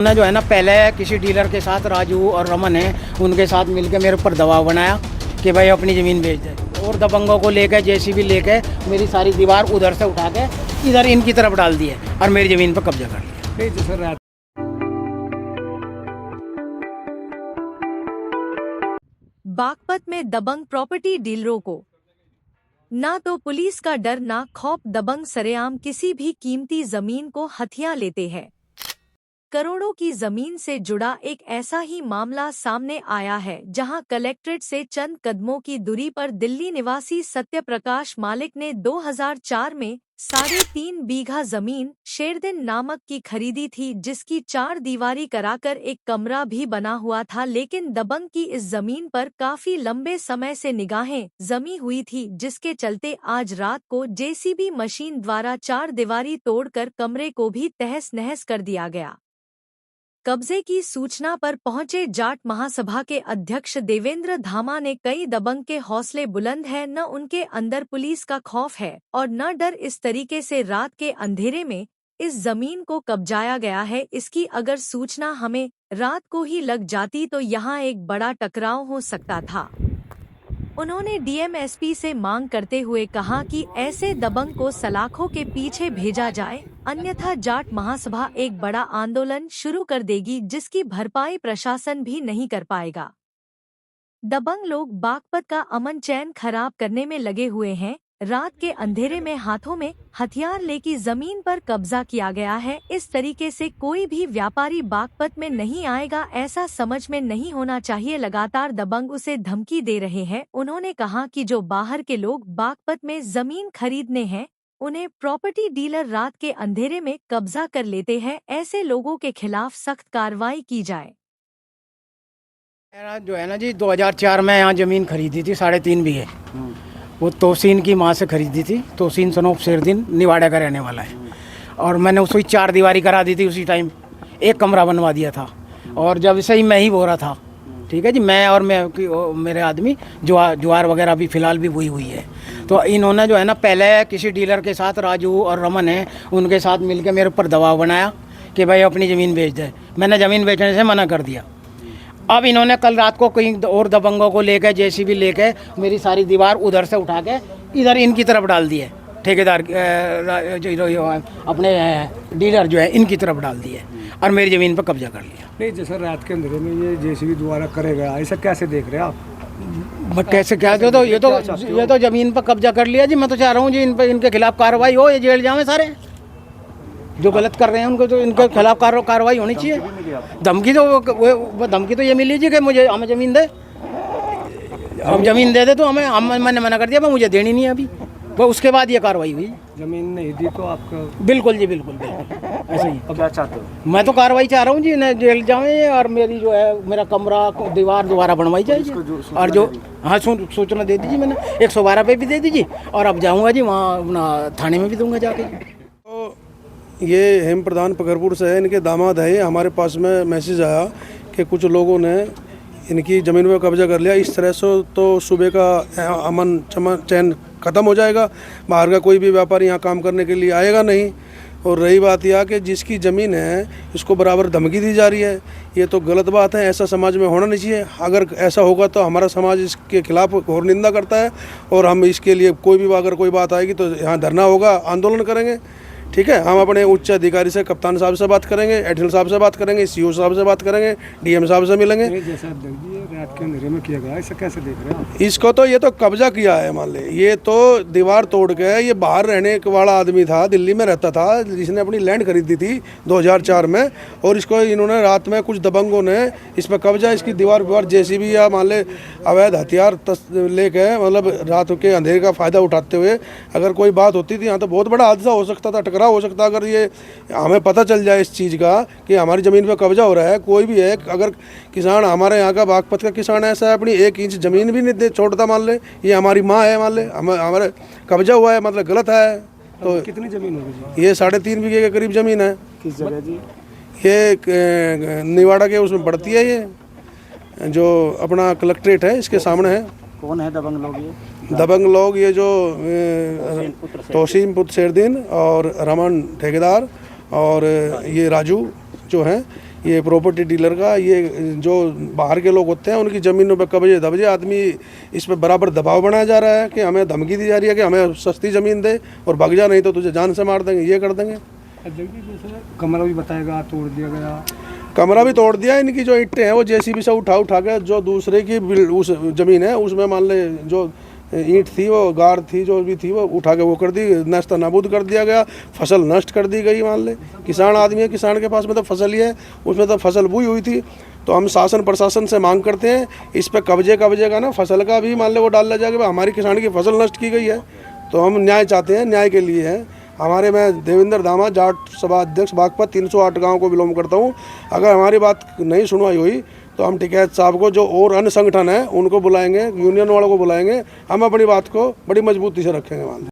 ना जो है ना पहले किसी डीलर के साथ राजू और रमन है उनके साथ मिलकर मेरे ऊपर दबाव बनाया कि भाई अपनी ज़मीन बेच दे और दबंगों को लेकर जेसीबी लेकर मेरी सारी दीवार उधर से उठा के इधर इनकी तरफ डाल दी है और मेरी ज़मीन पर कब्जा कर लिया। बागपत में दबंग प्रॉपर्टी डीलरों को ना तो पुलिस का डर ना खौफ, दबंग सरेआम किसी भी कीमती जमीन को हथिया लेते हैं। करोड़ों की जमीन से जुड़ा एक ऐसा ही मामला सामने आया है जहां कलेक्ट्रेट से चंद कदमों की दूरी पर दिल्ली निवासी सत्यप्रकाश मालिक ने 2004 में 3.5 बीघा जमीन शेरदिन नामक की खरीदी थी, जिसकी 4 दीवारी कराकर एक कमरा भी बना हुआ था। लेकिन दबंग की इस जमीन पर काफी लंबे समय से निगाहें जमी हुई थी, जिसके चलते आज रात को जेसीबी मशीन द्वारा 4 दीवारी तोड़कर कमरे को भी तहस नहस कर दिया गया। कब्जे की सूचना पर पहुंचे जाट महासभा के अध्यक्ष देवेंद्र धामा ने कई दबंग के हौसले बुलंद है, न उनके अंदर पुलिस का खौफ है और न डर। इस तरीके से रात के अंधेरे में इस जमीन को कब्जाया गया है। इसकी अगर सूचना हमें रात को ही लग जाती तो यहाँ एक बड़ा टकराव हो सकता था। उन्होंने डीएमएसपी से मांग करते हुए कहा कि ऐसे दबंग को सलाखों के पीछे भेजा जाए, अन्यथा जाट महासभा एक बड़ा आंदोलन शुरू कर देगी, जिसकी भरपाई प्रशासन भी नहीं कर पाएगा। दबंग लोग बागपत का अमन चैन खराब करने में लगे हुए हैं। रात के अंधेरे में हाथों में हथियार लेकर जमीन पर कब्जा किया गया है। इस तरीके से कोई भी व्यापारी बागपत में नहीं आएगा, ऐसा समझ में नहीं होना चाहिए। लगातार दबंग उसे धमकी दे रहे हैं। उन्होंने कहा कि जो बाहर के लोग बागपत में जमीन खरीदने हैं, उन्हें प्रॉपर्टी डीलर रात के अंधेरे में कब्जा कर लेते हैं। ऐसे लोगों के खिलाफ सख्त कार्रवाई की जाए। जो है ना जी 2004 में यहाँ ज़मीन खरीदी थी 3.5 बीघे। वो तोसीन की माँ से खरीदी थी। तोसीन सनोप शेरदिन निवाड़ा का रहने वाला है और मैंने उसको 4 दीवारी करा दी थी। उसी टाइम एक कमरा बनवा दिया था और जब इसे ही मैं ही बो रहा था, ठीक है जी, मैं और मेरे आदमी जुआर वगैरह भी फ़िलहाल भी वही हुई है। तो इन्होंने जो है ना पहले किसी डीलर के साथ राजू और रमन है उनके साथ मिलकर मेरे ऊपर दबाव बनाया कि भाई अपनी ज़मीन बेच दे। मैंने ज़मीन बेचने से मना कर दिया। अब इन्होंने कल रात को कहीं और दबंगों को लेकर जेसीबी लेकर मेरी सारी दीवार उधर से उठा के इधर इनकी तरफ डाल दी है। ठेकेदार जो अपने डीलर जो है इनकी तरफ डाल दी है और मेरी ज़मीन पर कब्जा कर लिया। नहीं, जैसे रात के अंधेरे में ये जेसीबी द्वारा करेगा, ऐसा कैसे देख रहे हैं आप? कैसे क्या ये तो ज़मीन पर कब्जा कर लिया जी। मैं तो चाह रहा हूँ जी इनके खिलाफ कार्रवाई हो, ये जेल जाएं सारे जो गलत कर रहे हैं उनको, तो इनके खिलाफ कार्रवाई होनी चाहिए। धमकी तो ये मिली जी कि मुझे हमें ज़मीन दे। अब ज़मीन दे तो मैंने मना कर दिया, मुझे देनी नहीं है अभी। वो उसके बाद ये कार्रवाई हुई। ज़मीन नहीं दी तो आपका? बिल्कुल जी, बिल्कुल ऐसा ही। अब क्या चाहते हो? मैं तो कार्रवाई चाह रहा हूँ जी, इन्हें जेल जाएं और मेरी जो है मेरा कमरा दीवार दोबारा बनवाई जाए। और जो हाँ सूचना दे दीजिए, मैंने 112 पे भी दे दीजिए और अब जाऊँगा जी वहाँ अपना थाने में भी दूँगा जाके। ये हेम प्रधान पकरपुर से है, इनके दामाद है। हमारे पास में मैसेज आया कि कुछ लोगों ने इनकी ज़मीन पर कब्जा कर लिया। इस तरह से तो सुबह का अमन चैन ख़त्म हो जाएगा। बाहर का कोई भी व्यापारी यहाँ काम करने के लिए आएगा नहीं। और रही बात यह कि जिसकी ज़मीन है इसको बराबर धमकी दी जा रही है, ये तो गलत बात है। ऐसा समाज में होना नहीं चाहिए। अगर ऐसा होगा तो हमारा समाज इसके खिलाफ घोर निंदा करता है और हम इसके लिए कोई भी अगर कोई बात आएगी तो यहाँ धरना होगा, आंदोलन करेंगे। ठीक है, हम अपने उच्च अधिकारी से, कप्तान साहब से बात करेंगे, एडीएल साहब से बात करेंगे, सीओ साहब से बात करेंगे, डीएम साहब से मिलेंगे। जैसा रात के अंधेरे में किया गया, ऐसा कैसे देख रहे हैं? इसको तो ये तो कब्जा किया है, मान ले। ये तो दीवार तोड़ के, ये बाहर रहने वाला आदमी था, दिल्ली में रहता था, जिसने अपनी लैंड खरीदी थी 2004 में, और इसको इन्होंने रात में कुछ दबंगों ने इस पर कब्जा, इसकी दीवार जेसीबी या मान ले अवैध हथियार लेके, मतलब रात के अंधेरे का फ़ायदा उठाते हुए अगर कोई बात होती थी यहाँ तो बहुत बड़ा हादसा हो सकता था, टकराव हो सकता। अगर ये हमें पता चल जाए इस चीज़ का कि हमारी ज़मीन पर कब्जा हो रहा है, कोई भी है, अगर किसान हमारे यहाँ का बागपत का किसान ऐसा है अपनी 1 इंच ज़मीन भी नहीं छोड़ता, मान ले ये हमारी माँ है, मान ले हमारे कब्जा हुआ है, मतलब गलत है। तो कितनी ज़मीन होगी? ये 3.5 बीघे के करीब ज़मीन है। किस जगह जी? ये निवाड़ा के उसमें पड़ती है, ये जो अपना कलेक्ट्रेट है इसके सामने है। कौन है दबंग लोग? ये दबंग लोग ये जो तोसीन पुत्र शेरदिन और रमन ठेकेदार और ये राजू जो हैं, ये प्रॉपर्टी डीलर का, ये जो बाहर के लोग होते हैं उनकी ज़मीनों पे कब्जे दबजे, आदमी इस पे बराबर दबाव बनाया जा रहा है कि हमें धमकी दी जा रही है कि हमें सस्ती ज़मीन दे और भाग जा, नहीं तो तुझे जान से मार देंगे, ये कर देंगे। जैसे कमरा भी बताएगा तोड़ दिया गया, कमरा भी तोड़ दिया। इनकी जो ईंटें हैं वो जेसीबी से उठा उठा के जो दूसरे की उस ज़मीन है उसमें मान ले जो ईंट थी, वो गार थी, जो भी थी वो उठा के वो कर दी, नष्ट नाबूद कर दिया गया, फसल नष्ट कर दी गई। मान ले किसान आदमी है, किसान के पास में तो फसल ही है, उसमें तो फसल बुई हुई थी। तो हम शासन प्रशासन से मांग करते हैं इस पर कब्जे का ना फसल का भी मान ले वो डाल दिया जाए कि हमारी किसान की फसल नष्ट की गई है। तो हम न्याय चाहते हैं, न्याय के लिए है हमारे। मैं देवेंद्र दामा, जाट सभा अध्यक्ष बागपत 308 गाँव को बिलोंग करता हूँ। अगर हमारी बात नहीं सुनवाई हुई तो हम टिकैत साहब को, जो और अन्य संगठन है उनको बुलाएंगे, यूनियन वालों को बुलाएंगे, हम अपनी बात को बड़ी मजबूती से रखेंगे। मान